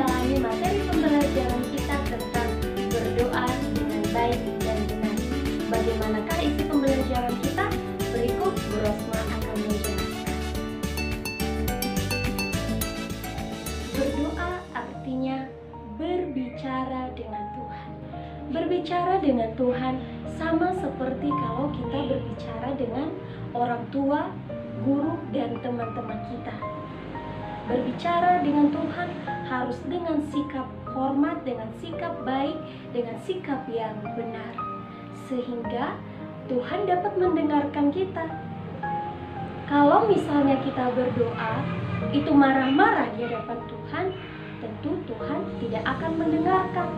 menjalani materi pembelajaran kita tentang berdoa dengan baik dan benar. Bagaimanakah isi pembelajaran kita? Berikut Bu Rosma akan menjelaskan. Berdoa artinya berbicara dengan Tuhan. Berbicara dengan Tuhan sama seperti kalau kita berbicara dengan orang tua, guru, dan teman-teman kita. Berbicara dengan Tuhan harus dengan sikap hormat, dengan sikap baik, dengan sikap yang benar, sehingga Tuhan dapat mendengarkan kita. Kalau misalnya kita berdoa itu marah-marah di hadapan Tuhan, tentu Tuhan tidak akan mendengarkan.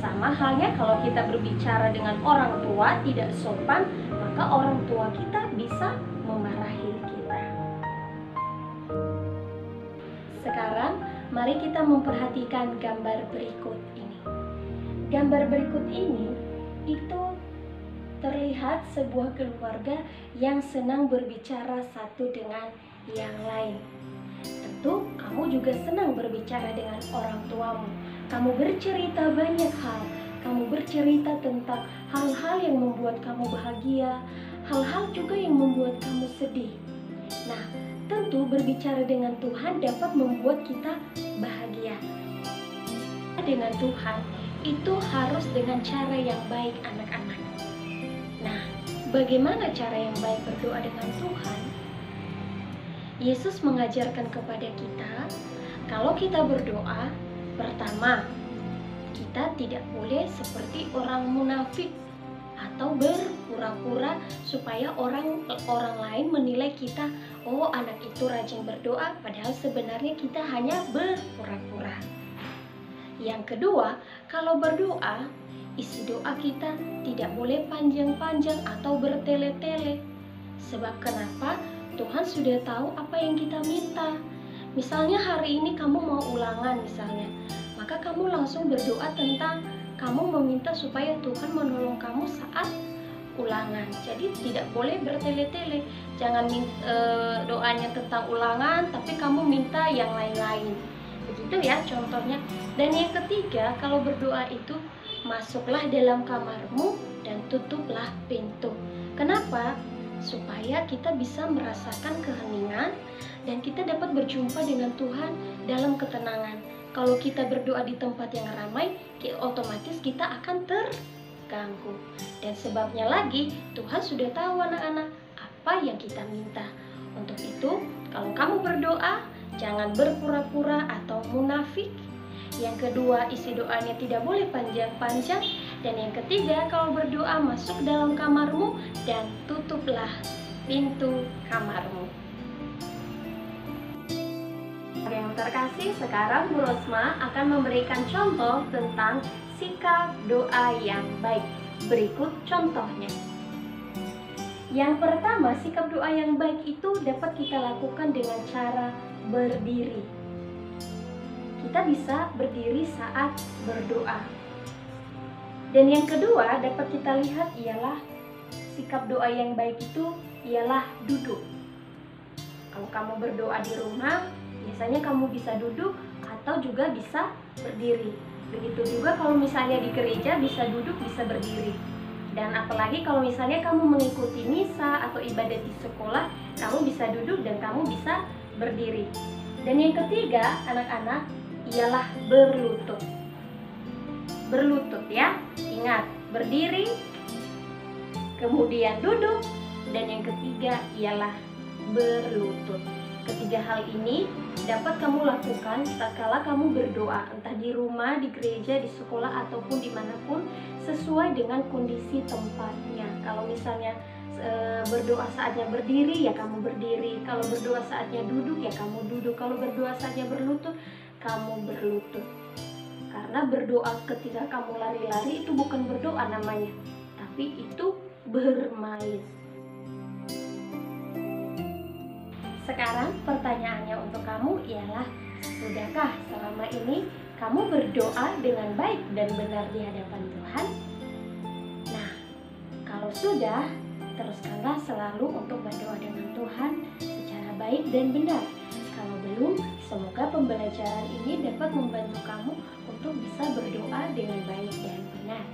Sama halnya kalau kita berbicara dengan orang tua tidak sopan, maka orang tua kita bisa memarahi kita. Sekarang mari kita memperhatikan gambar berikut ini. Gambar berikut ini itu terlihat sebuah keluarga yang senang berbicara satu dengan yang lain. Tentu kamu juga senang berbicara dengan orang tuamu. Kamu bercerita banyak hal. Kamu bercerita tentang hal-hal yang membuat kamu bahagia, hal-hal juga yang membuat kamu sedih. Nah, tentu berbicara dengan Tuhan dapat membuat kita bahagia. Dengan Tuhan itu harus dengan cara yang baik, anak-anak. Nah, bagaimana cara yang baik berdoa dengan Tuhan? Yesus mengajarkan kepada kita, kalau kita berdoa, pertama, kita tidak boleh seperti orang munafik atau berpura-pura supaya orang lain menilai kita, oh anak itu rajin berdoa, padahal sebenarnya kita hanya berpura-pura. Yang kedua, kalau berdoa, isi doa kita tidak boleh panjang-panjang atau bertele-tele. Sebab kenapa? Tuhan sudah tahu apa yang kita minta. Misalnya hari ini kamu mau ulangan misalnya, maka kamu langsung berdoa tentang kamu meminta supaya Tuhan menolong kamu saat ulangan. Jadi tidak boleh bertele-tele. Jangan doanya tentang ulangan tapi kamu minta yang lain-lain. Begitu ya contohnya. Dan yang ketiga, kalau berdoa itu masuklah dalam kamarmu dan tutuplah pintu. Kenapa? Supaya kita bisa merasakan keheningan dan kita dapat berjumpa dengan Tuhan dalam ketenangan. Kalau kita berdoa di tempat yang ramai, otomatis kita akan terganggu. Dan sebabnya lagi, Tuhan sudah tahu anak-anak apa yang kita minta. Untuk itu, kalau kamu berdoa, jangan berpura-pura atau munafik. Yang kedua, isi doanya tidak boleh panjang-panjang. Dan yang ketiga, kalau berdoa masuk dalam kamarmu dan tutuplah pintu kamarmu. Yang terkasih, sekarang Bu Rosma akan memberikan contoh tentang sikap doa yang baik. Berikut contohnya. Yang pertama, sikap doa yang baik itu dapat kita lakukan dengan cara berdiri. Kita bisa berdiri saat berdoa. Dan yang kedua dapat kita lihat ialah sikap doa yang baik itu ialah duduk. Kalau kamu berdoa di rumah, biasanya kamu bisa duduk atau juga bisa berdiri. Begitu juga kalau misalnya di gereja bisa duduk, bisa berdiri. Dan apalagi kalau misalnya kamu mengikuti misa atau ibadat di sekolah, kamu bisa duduk dan kamu bisa berdiri. Dan yang ketiga, anak-anak, ialah berlutut. Berlutut ya, ingat, berdiri, kemudian duduk, dan yang ketiga ialah berlutut. Ketiga hal ini dapat kamu lakukan tatkala kamu berdoa, entah di rumah, di gereja, di sekolah, ataupun dimanapun, sesuai dengan kondisi tempatnya. Kalau misalnya berdoa saatnya berdiri, ya kamu berdiri. Kalau berdoa saatnya duduk, ya kamu duduk. Kalau berdoa saatnya berlutut, kamu berlutut. Karena berdoa ketika kamu lari-lari itu bukan berdoa namanya, tapi itu bermain. Sekarang pertanyaannya untuk kamu ialah, sudahkah selama ini kamu berdoa dengan baik dan benar di hadapan Tuhan? Nah, kalau sudah, teruskanlah selalu untuk berdoa dengan Tuhan secara baik dan benar. Kalau belum, semoga pembelajaran ini dapat membantu kamu untuk bisa berdoa dengan baik dan benar.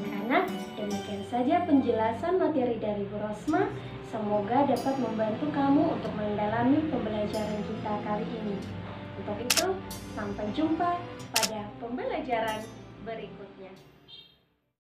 Anak-anak, demikian saja penjelasan materi dari Bu Rosma. Semoga dapat membantu kamu untuk mendalami pembelajaran kita kali ini. Untuk itu, sampai jumpa pada pembelajaran berikutnya.